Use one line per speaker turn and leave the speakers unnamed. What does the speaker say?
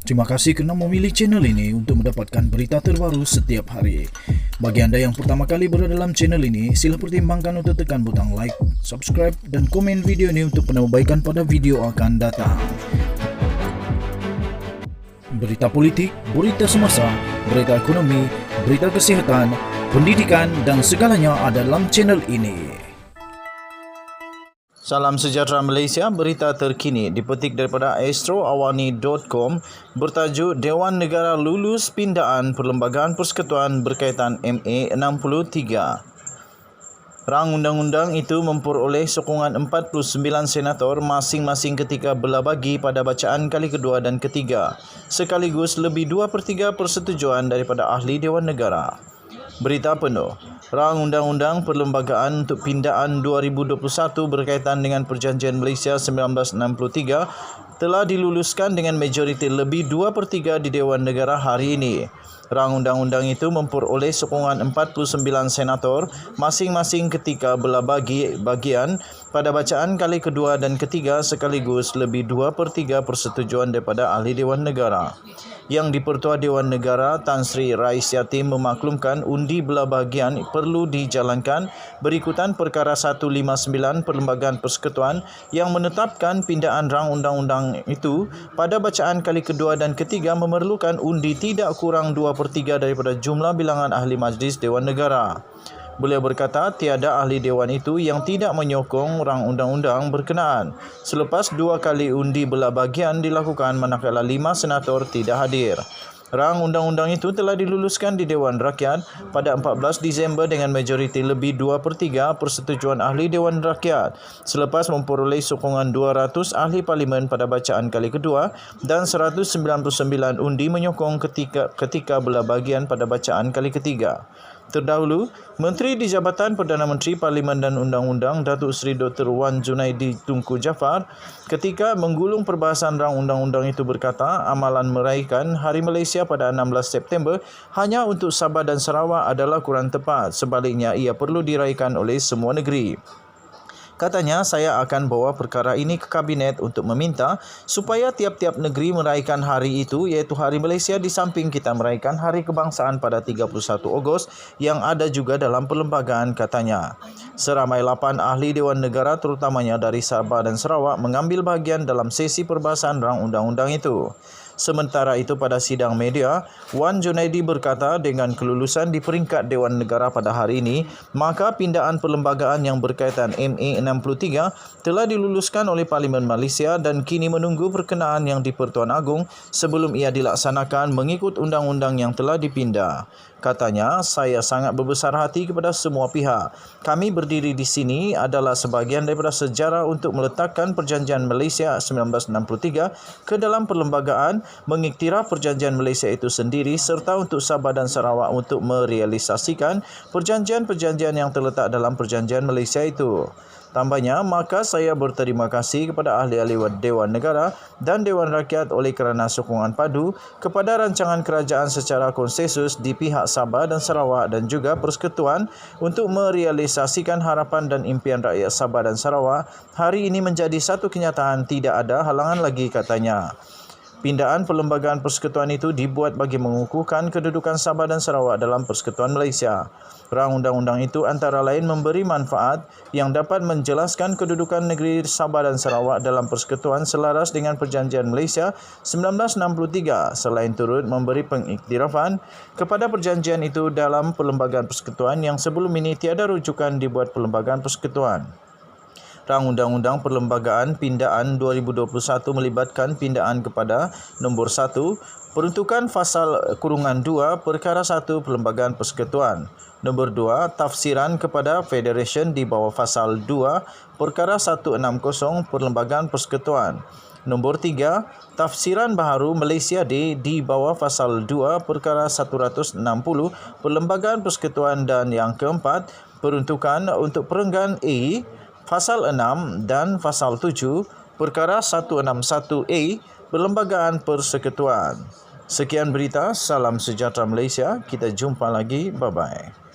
Terima kasih kerana memilih channel ini untuk mendapatkan berita terbaru setiap hari. Bagi anda yang pertama kali berada dalam channel ini, sila pertimbangkan untuk tekan butang like, subscribe dan komen video ini untuk penambahbaikan pada video akan datang. Berita politik, berita semasa, berita ekonomi, berita kesihatan, pendidikan dan segalanya ada dalam channel ini. Salam sejahtera Malaysia, berita terkini dipetik daripada astroawani.com bertajuk Dewan Negara lulus pindaan Perlembagaan Persekutuan berkaitan MA 63. Rang undang-undang itu memperoleh sokongan 49 senator masing-masing ketika belah bagi pada bacaan kali kedua dan ketiga, sekaligus lebih 2/3 persetujuan daripada ahli Dewan Negara. Berita penuh. Rang Undang-Undang Perlembagaan untuk Pindaan 2021 berkaitan dengan Perjanjian Malaysia 1963 telah diluluskan dengan majoriti lebih 2/3 di Dewan Negara hari ini. Rang undang-undang itu memperoleh sokongan 49 senator masing-masing ketika belah bagian pada bacaan kali kedua dan ketiga, sekaligus lebih 2/3 persetujuan daripada ahli Dewan Negara. Yang di-Pertua Dewan Negara Tan Sri Rais Yatim memaklumkan undi belah bahagian perlu dijalankan berikutan Perkara 159 Perlembagaan Persekutuan yang menetapkan pindaan rang undang-undang itu pada bacaan kali kedua dan ketiga memerlukan undi tidak kurang 2/3 daripada jumlah bilangan ahli Majlis Dewan Negara. Beliau berkata tiada ahli Dewan itu yang tidak menyokong rang undang-undang berkenaan selepas 2 kali undi belah bahagian dilakukan manakala 5 senator tidak hadir. Rang undang-undang itu telah diluluskan di Dewan Rakyat pada 14 Disember dengan majoriti lebih 2/3 persetujuan ahli Dewan Rakyat selepas memperoleh sokongan 200 ahli parlimen pada bacaan kali kedua dan 199 undi menyokong ketika belah bahagian pada bacaan kali ketiga. Terdahulu, Menteri di Jabatan Perdana Menteri Parlimen dan Undang-Undang Datuk Seri Dr. Wan Junaidi Tunku Jaafar ketika menggulung perbahasan rang undang-undang itu berkata amalan meraihkan Hari Malaysia pada 16 September hanya untuk Sabah dan Sarawak adalah kurang tepat. Sebaliknya, ia perlu diraihkan oleh semua negeri. Katanya, saya akan bawa perkara ini ke Kabinet untuk meminta supaya tiap-tiap negeri meraihkan hari itu, iaitu Hari Malaysia, di samping kita meraihkan Hari Kebangsaan pada 31 Ogos yang ada juga dalam perlembagaan, katanya. Seramai 8 ahli Dewan Negara terutamanya dari Sabah dan Sarawak mengambil bahagian dalam sesi perbahasan rang undang-undang itu. Sementara itu pada sidang media, Wan Junaidi berkata dengan kelulusan di peringkat Dewan Negara pada hari ini, maka pindaan perlembagaan yang berkaitan MA 63 telah diluluskan oleh Parlimen Malaysia dan kini menunggu perkenaan yang di-Pertuan Agong sebelum ia dilaksanakan mengikut undang-undang yang telah dipindah. Katanya, saya sangat berbesar hati kepada semua pihak. Kami berdiri di sini adalah sebahagian daripada sejarah untuk meletakkan Perjanjian Malaysia 1963 ke dalam perlembagaan, mengiktiraf Perjanjian Malaysia itu sendiri serta untuk Sabah dan Sarawak untuk merealisasikan perjanjian-perjanjian yang terletak dalam Perjanjian Malaysia itu. Tambahnya, maka saya berterima kasih kepada ahli-ahli Dewan Negara dan Dewan Rakyat oleh kerana sokongan padu kepada rancangan kerajaan secara konsensus di pihak Sabah dan Sarawak dan juga Persekutuan untuk merealisasikan harapan dan impian rakyat Sabah dan Sarawak. Hari ini menjadi satu kenyataan, tidak ada halangan lagi, katanya. Pindaan Perlembagaan Persekutuan itu dibuat bagi mengukuhkan kedudukan Sabah dan Sarawak dalam Persekutuan Malaysia. Rang undang-undang itu antara lain memberi manfaat yang dapat menjelaskan kedudukan negeri Sabah dan Sarawak dalam Persekutuan selaras dengan Perjanjian Malaysia 1963, selain turut memberi pengiktirafan kepada perjanjian itu dalam Perlembagaan Persekutuan yang sebelum ini tiada rujukan dibuat Perlembagaan Persekutuan. Rang Undang-Undang Perlembagaan Pindaan 2021 melibatkan pindaan kepada nombor 1, peruntukan Fasal Kurungan 2, Perkara 1 Perlembagaan Persekutuan. Nombor 2, tafsiran kepada Federation di bawah Fasal 2, Perkara 160 Perlembagaan Persekutuan. Nombor 3, tafsiran baharu Malaysia Day di bawah Fasal 2, Perkara 160 Perlembagaan Persekutuan. Dan yang keempat, peruntukan untuk perenggan A, Fasal 6 dan Fasal 7, Perkara 161A, Perlembagaan Persekutuan. Sekian berita, salam sejahtera Malaysia. Kita jumpa lagi. Bye-bye.